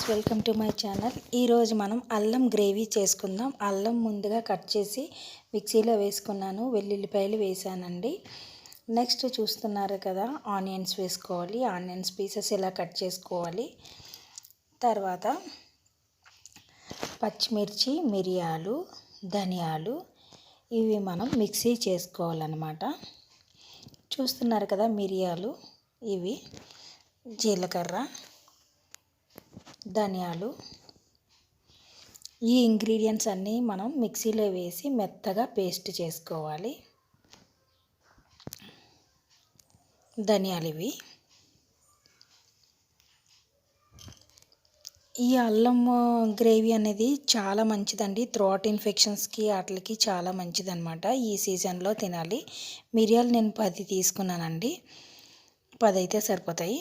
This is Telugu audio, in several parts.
Welcome to my channel. ఈరోజు మనం అల్లం గ్రేవీ చేసుకుందాం. అల్లం ముందుగా కట్ చేసి మిక్సీలో వేసుకున్నాను, వెల్లుల్లిపాయలు వేసానండి. నెక్స్ట్ చూస్తున్నారు కదా, ఆనియన్స్ వేసుకోవాలి. ఆనియన్స్ పీసెస్ ఇలా కట్ చేసుకోవాలి. తర్వాత పచ్చిమిర్చి, మిరియాలు, ధనియాలు ఇవి మనం మిక్సీ చేసుకోవాలన్నమాట. చూస్తున్నారు కదా, మిరియాలు, ఇవి జీలకర్ర, ధనియాలు, ఈ ఇంగ్రీడియంట్స్ అన్నీ మనం మిక్సీలో వేసి మెత్తగా పేస్ట్ చేసుకోవాలి. ధనియాలు ఇవి. ఈ అల్లం గ్రేవీ అనేది చాలా మంచిదండి. థ్రోట్ ఇన్ఫెక్షన్స్కి వాటికి చాలా మంచిదన్నమాట. ఈ సీజన్లో తినాలి. మిరియాలు నేను 10 తీసుకున్నానండి. 10 అయితే సరిపోతాయి.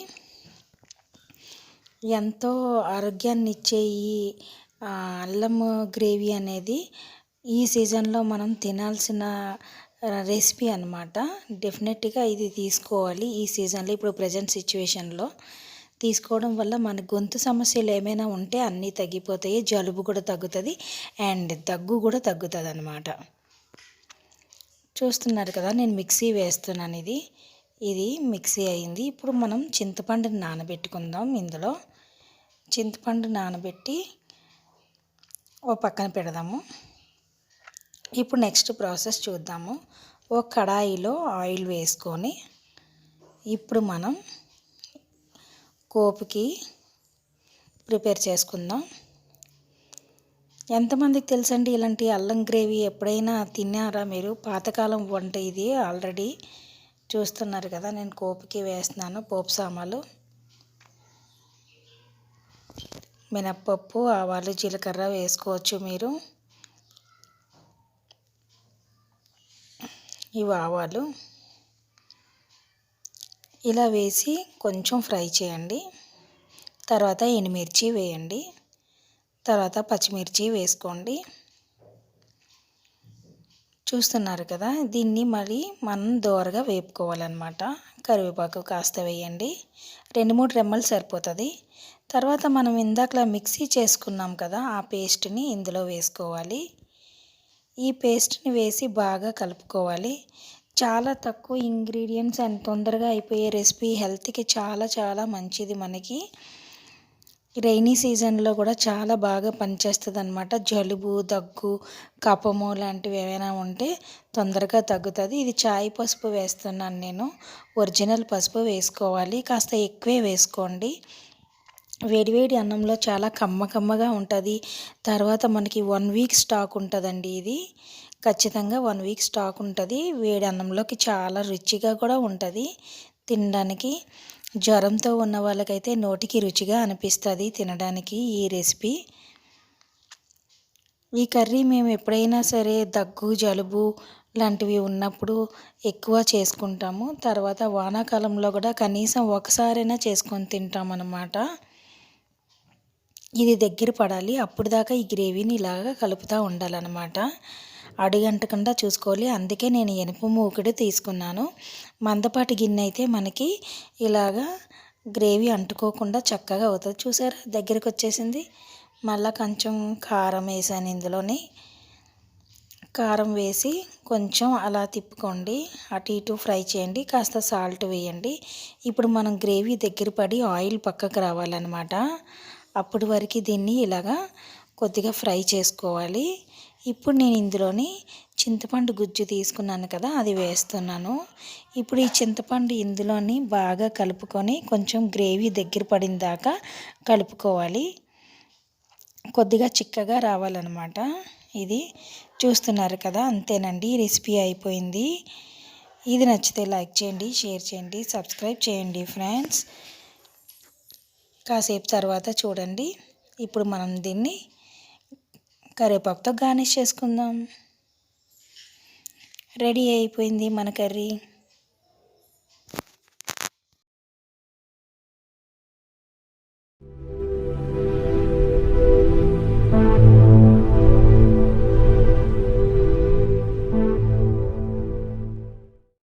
ఎంతో ఆరోగ్యాన్ని ఇచ్చే ఈ అల్లం గ్రేవీ అనేది ఈ సీజన్లో మనం తినాల్సిన రెసిపీ అన్నమాట. డెఫినెట్గా ఇది తీసుకోవాలి ఈ సీజన్లో. ఇప్పుడు ప్రజెంట్ సిచ్యువేషన్లో తీసుకోవడం వల్ల మన గొంతు సమస్యలు ఏమైనా ఉంటే అన్నీ తగ్గిపోతాయి. జలుబు కూడా తగ్గుతుంది అండ్ దగ్గు కూడా తగ్గుతుంది అన్నమాట. చూస్తున్నారు కదా, నేను మిక్సీ వేస్తున్నాను. ఇది మిక్సీ అయింది. ఇప్పుడు మనం చింతపండుని నానబెట్టుకుందాం. ఇందులో చింతపండు నానబెట్టి ఓ పక్కన పెడదాము. ఇప్పుడు నెక్స్ట్ ప్రాసెస్ చూద్దాము. ఒక కడాయిలో ఆయిల్ వేసుకొని ఇప్పుడు మనం కోపుకి ప్రిపేర్ చేసుకుందాం. ఎంతమందికి తెలుసండి ఇలాంటి అల్లం గ్రేవీ? ఎప్పుడైనా తిన్నారా మీరు? పాతకాలం వంట ఇది. ఆల్రెడీ చూస్తున్నారు కదా, నేను కోపుకి వేస్తున్నాను. పోపు సామాలు, మినప్పప్పు, ఆవాలు, జీలకర్ర వేసుకోవచ్చు మీరు. ఇవి ఆవాలు ఇలా వేసి కొంచెం ఫ్రై చేయండి. తర్వాత ఎండుమిర్చి వేయండి. తర్వాత పచ్చిమిర్చి వేసుకోండి. చూస్తున్నారు కదా, దీన్ని మరి మనం దోరగా వేపుకోవాలన్నమాట. కరివేపాకు కాస్త వేయండి. 2-3 రెమ్మలు సరిపోతుంది. తర్వాత మనం ఇందాకలా మిక్సీ చేసుకున్నాం కదా, ఆ పేస్ట్ని ఇందులో వేసుకోవాలి. ఈ పేస్ట్ని వేసి బాగా కలుపుకోవాలి. చాలా తక్కువ ఇంగ్రీడియంట్స్ అండ్ తొందరగా అయిపోయే రెసిపీ. హెల్త్కి చాలా చాలా మంచిది. మనకి రైనీ సీజన్లో కూడా చాలా బాగా పనిచేస్తుంది అన్నమాట. జలుబు, దగ్గు, కఫము లాంటివి ఏమైనా ఉంటే తొందరగా తగ్గుతుంది. ఇది చాయ్ పసుపు వేస్తున్నాను నేను. ఒరిజినల్ పసుపు వేసుకోవాలి. కాస్త ఎక్కువే వేసుకోండి. వేడివేడి అన్నంలో చాలా కమ్మగా ఉంటుంది. తర్వాత మనకి 1 వీక్ స్టాక్ ఉంటుందండి. ఇది ఖచ్చితంగా 1 వీక్ స్టాక్ ఉంటుంది. వేడి అన్నంలోకి చాలా రుచిగా కూడా ఉంటుంది తినడానికి. జ్వరంతో ఉన్న వాళ్ళకైతే నోటికి రుచిగా అనిపిస్తుంది తినడానికి ఈ రెసిపీ. ఈ కర్రీ మేము ఎప్పుడైనా సరే దగ్గు, జలుబు లాంటివి ఉన్నప్పుడు ఎక్కువ చేసుకుంటాము. తర్వాత వానాకాలంలో కూడా కనీసం ఒకసారైనా చేసుకొని తింటాం అన్నమాట. ఇది దగ్గర పడాలి. అప్పుడు దాకా ఈ గ్రేవీని ఇలాగా కలుపుతూ ఉండాలన్నమాట. అడుగంటకుండా చూసుకోవాలి. అందుకే నేను ఎనుపు మూకుడు తీసుకున్నాను. మందపాటి గిన్నె అయితే మనకి ఇలాగా గ్రేవీ అంటుకోకుండా చక్కగా అవుతుంది. చూసారా, దగ్గరికి వచ్చేసింది. మళ్ళీ కొంచెం కారం వేసాను ఇందులోని. కారం వేసి కొంచెం అలా తిప్పుకోండి. అటు ఇటు ఫ్రై చేయండి. కాస్త సాల్ట్ వేయండి. ఇప్పుడు మనం గ్రేవీ దగ్గర పడి ఆయిల్ పక్కకు రావాలన్నమాట. అప్పటి వరకు దీన్ని ఇలాగా కొద్దిగా ఫ్రై చేసుకోవాలి. ఇప్పుడు నేను ఇందులోని చింతపండు గుజ్జు తీసుకున్నాను కదా, అది వేస్తున్నాను. ఇప్పుడు ఈ చింతపండు ఇందులోని బాగా కలుపుకొని కొంచెం గ్రేవీ దగ్గర పడిన దాకా కలుపుకోవాలి. కొద్దిగా చిక్కగా రావాలన్నమాట. ఇది చూస్తున్నారు కదా, అంతేనండి. రెసిపీ అయిపోయింది. ఇది నచ్చితే లైక్ చేయండి, షేర్ చేయండి, సబ్స్క్రైబ్ చేయండి ఫ్రెండ్స్. కాసేపు తర్వాత చూడండి. ఇప్పుడు మనం దీన్ని కరివేపాకుతో గార్నిష్ చేసుకుందాం. రెడీ అయిపోయింది మన కర్రీ.